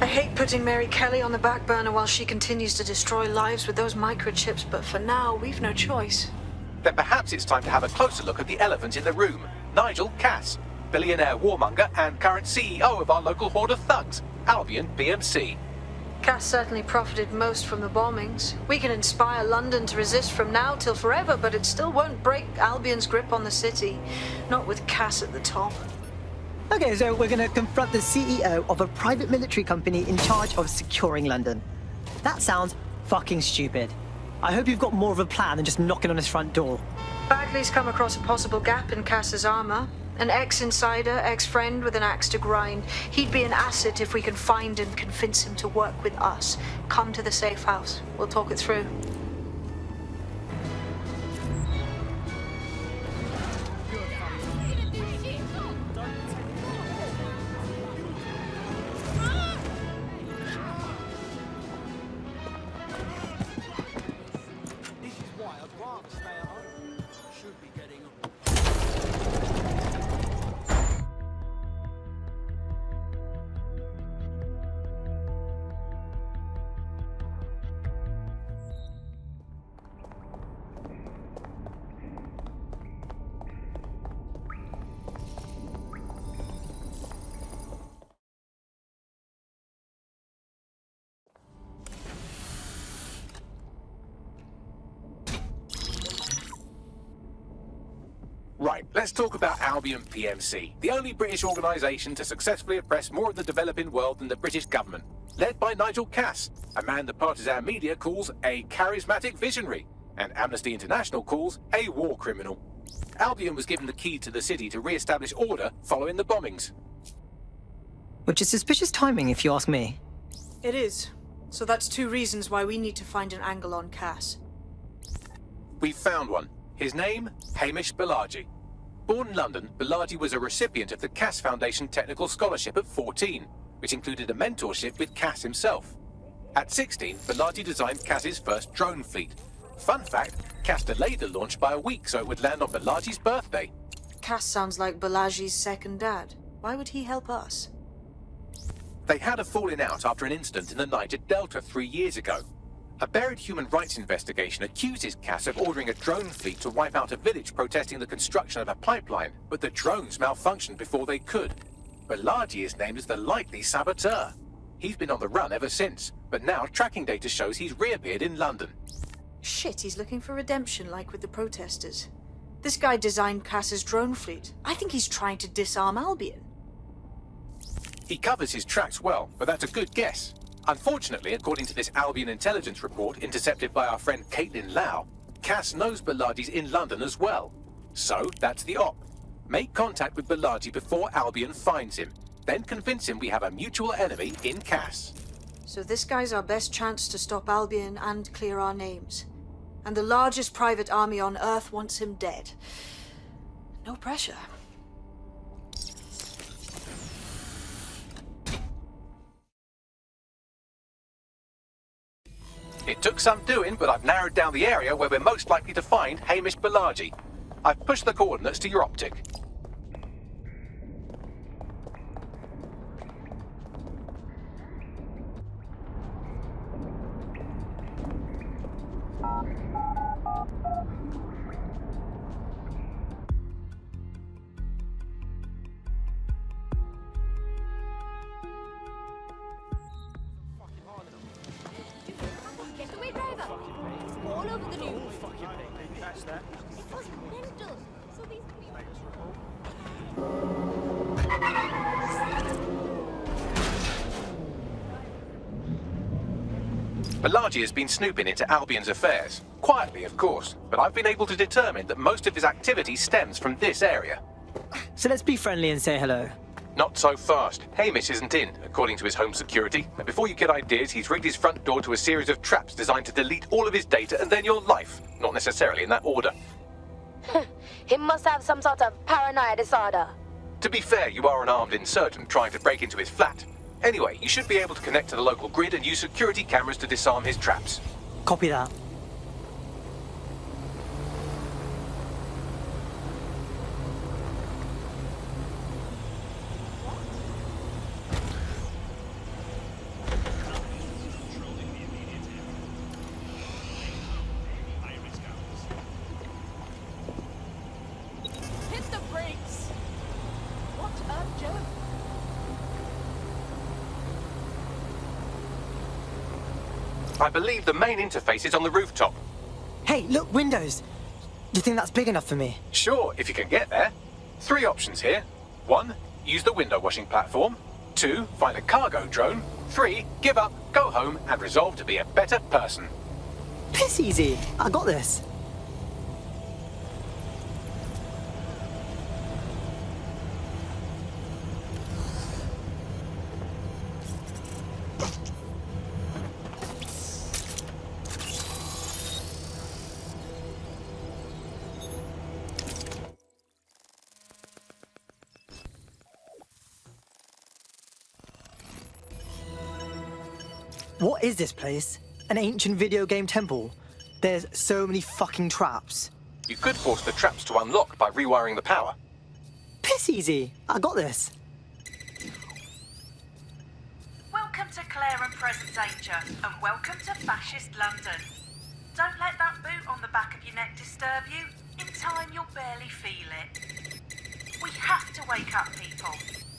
hate putting Mary Kelly on the back burner while she continues to destroy lives with those microchips, but for now, we've no choice. Then perhaps it's time to have a closer look at the elephant in the room, Nigel Cass, billionaire warmonger and current CEO of our local horde of thugs, Albion PMC. Cass certainly profited most from the bombings. We can inspire London to resist from now till forever, but it still won't break Albion's grip on the city. Not with Cass at the top. Okay, so we're gonna confront the CEO of a private military company in charge of securing London. That sounds fucking stupid. I hope you've got more of a plan than just knocking on his front door. Bagley's come across a possible gap in Cass's armor. An ex-insider, ex-friend with an axe to grind. He'd be an asset if we can find and convince him to work with us. Come to the safe house. We'll talk it through. Right, let's talk about Albion PMC, the only British organisation to successfully oppress more of the developing world than the British government, led by Nigel Cass, a man the partisan media calls a charismatic visionary, and Amnesty International calls a war criminal. Albion was given the key to the city to re-establish order following the bombings. Which is suspicious timing, if you ask me. It is. So that's two reasons why we need to find an angle on Cass. We've found one. His name, Hamish Balaji. Born in London, Balaji was a recipient of the Cass Foundation Technical Scholarship at 14, which included a mentorship with Cass himself. At 16, Balaji designed Cass's first drone fleet. Fun fact, Cass delayed the launch by a week so it would land on Balaji's birthday. Cass sounds like Balaji's second dad. Why would he help us? They had a falling out after an incident in the Niger Delta 3 years ago. A buried human rights investigation accuses Cass of ordering a drone fleet to wipe out a village protesting the construction of a pipeline, but the drones malfunctioned before they could. Balaji is named as the likely saboteur. He's been on the run ever since, but now tracking data shows he's reappeared in London. Shit, he's looking for redemption like with the protesters. This guy designed Cass's drone fleet. I think he's trying to disarm Albion. He covers his tracks well, but that's a good guess. Unfortunately, according to this Albion intelligence report intercepted by our friend Caitlin Lau, Cass knows Balaji's in London as well. So, that's the op. Make contact with Balaji before Albion finds him. Then convince him we have a mutual enemy in Cass. So this guy's our best chance to stop Albion and clear our names. And the largest private army on Earth wants him dead. No pressure. It took some doing, but I've narrowed down the area where we're most likely to find Hamish Balaji. I've pushed the coordinates to your optic. All over the news. Catch that. It was mental. So these Balaji has been snooping into Albion's affairs. Quietly, of course, but I've been able to determine that most of his activity stems from this area. So let's be friendly and say hello. Not so fast. Hamish isn't in, according to his home security. And before you get ideas, he's rigged his front door to a series of traps designed to delete all of his data and then your life. Not necessarily in that order. He must have some sort of paranoia disorder. To be fair, you are an armed insurgent trying to break into his flat. Anyway, you should be able to connect to the local grid and use security cameras to disarm his traps. Copy that. I believe the main interface is on the rooftop. Hey, look, windows. Do you think that's big enough for me? Sure, if you can get there. 3 options here. 1, use the window washing platform. 2, find a cargo drone. 3, give up, go home, and resolve to be a better person. Piss easy. I got this. What is this place? An ancient video game temple? There's so many fucking traps. You could force the traps to unlock by rewiring the power. Piss easy. I got this. Welcome to Claire and Present Danger, and welcome to Fascist London. Don't let that boot on the back of your neck disturb you. In time, you'll barely feel it. We have to wake up people.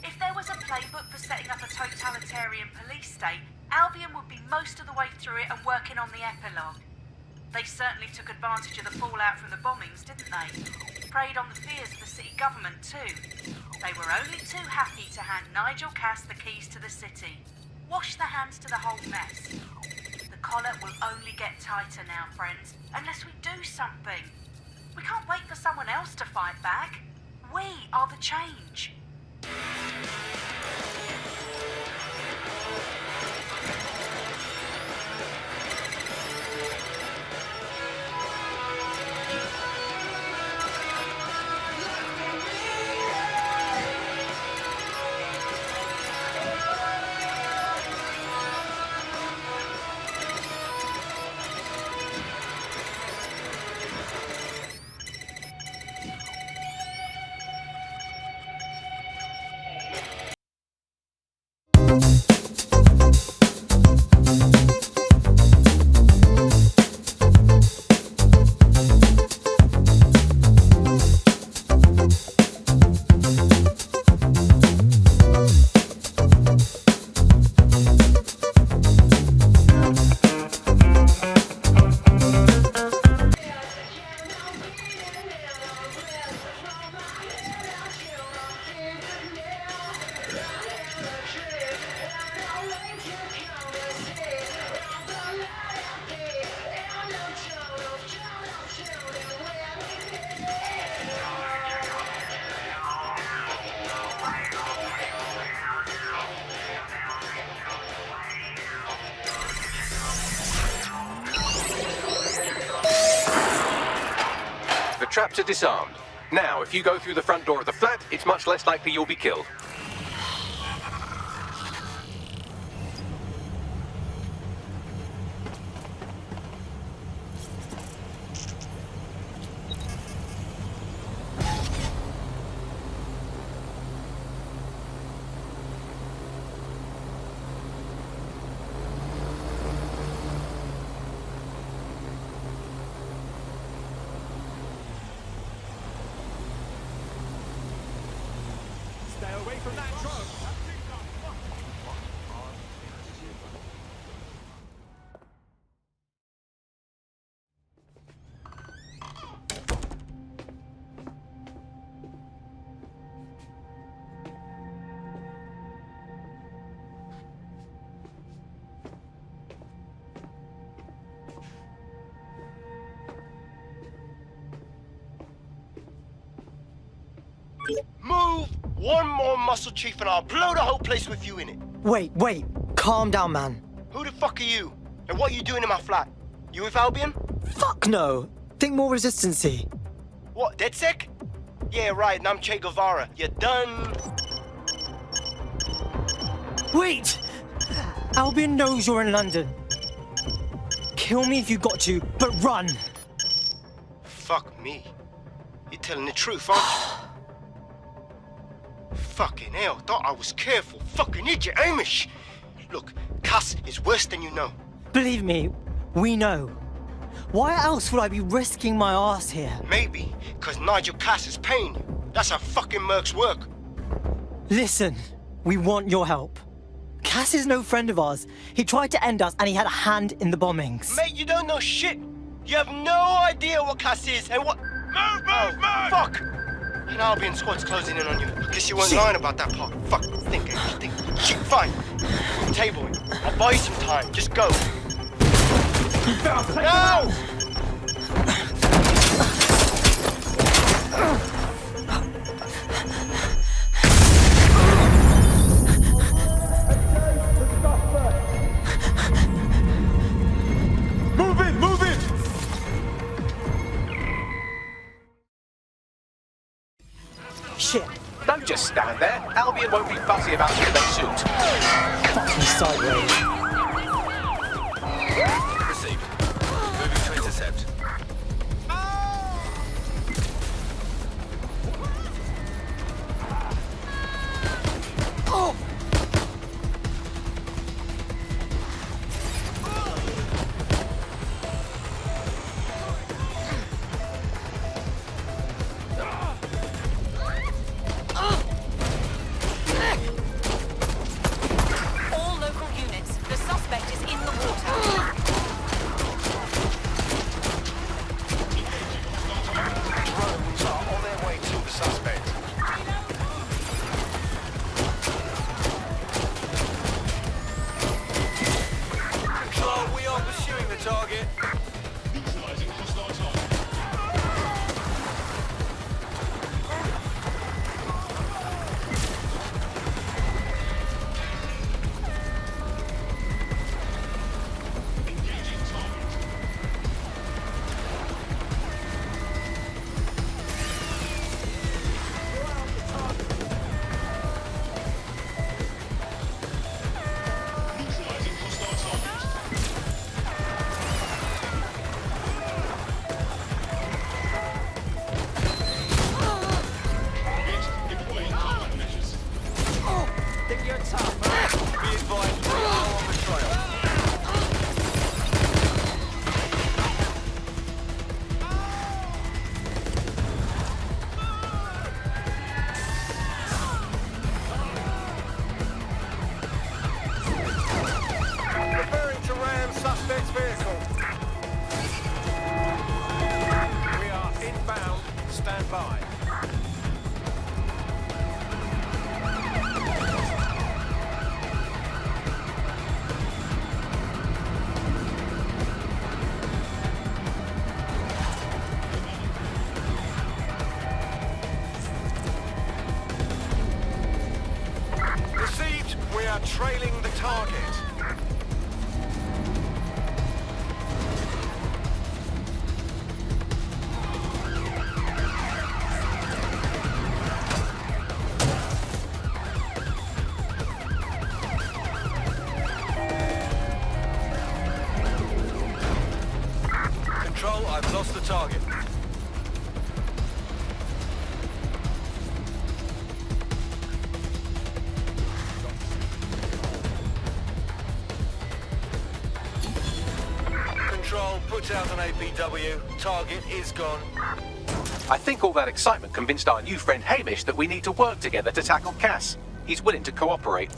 If there was a playbook for setting up a totalitarian police state, Albion would be most of the way through it and working on the epilogue. They certainly took advantage of the fallout from the bombings, didn't they? Preyed on the fears of the city government too. They were only too happy to hand Nigel Cass the keys to the city. Wash the hands to the whole mess. The collar will only get tighter now, friends, unless we do something. We can't wait for someone else to fight back. We are the change. The traps are disarmed. Now, if you go through the front door of the flat, it's much less likely you'll be killed. Stay away from that drone. Move one more muscle, Chief, and I'll blow the whole place with you in it. Wait. Calm down, man. Who the fuck are you? And what are you doing in my flat? You with Albion? Fuck no. Think more resistancy. What, DedSec? Yeah, right, and I'm Che Guevara. You done? Wait! Albion knows you're in London. Kill me if you got to, but run! Fuck me. You're telling the truth, aren't you? Fucking hell, thought I was careful. Fucking idiot, Amish! Look, Cass is worse than you know. Believe me, we know. Why else would I be risking my ass here? Maybe, because Nigel Cass is paying you. That's how fucking mercs work. Listen, we want your help. Cass is no friend of ours. He tried to end us and he had a hand in the bombings. Mate, you don't know shit. You have no idea what Cass is and what... Move! Fuck! And Albion squad's closing in on you. Guess you weren't lying about that part. Fuck, think. Shit, fine. Table it. I'll buy you some time. Just go. No! Move in! Shit. Don't just stand there. Albion won't be fussy about who they shoot. Fucking sideways. Received. Moving to intercept. All local units, the suspect is in the water. Drones are on their way to the suspect. Control, we are pursuing the target. Think you're tough, huh? Be advised, we are on the trail. Preparing to ram suspect's vehicle. We are inbound. Stand by. Received. We are trailing the target. Control, I've lost the target. Control, put out an APW. Target is gone. I think all that excitement convinced our new friend Hamish that we need to work together to tackle Cass. He's willing to cooperate.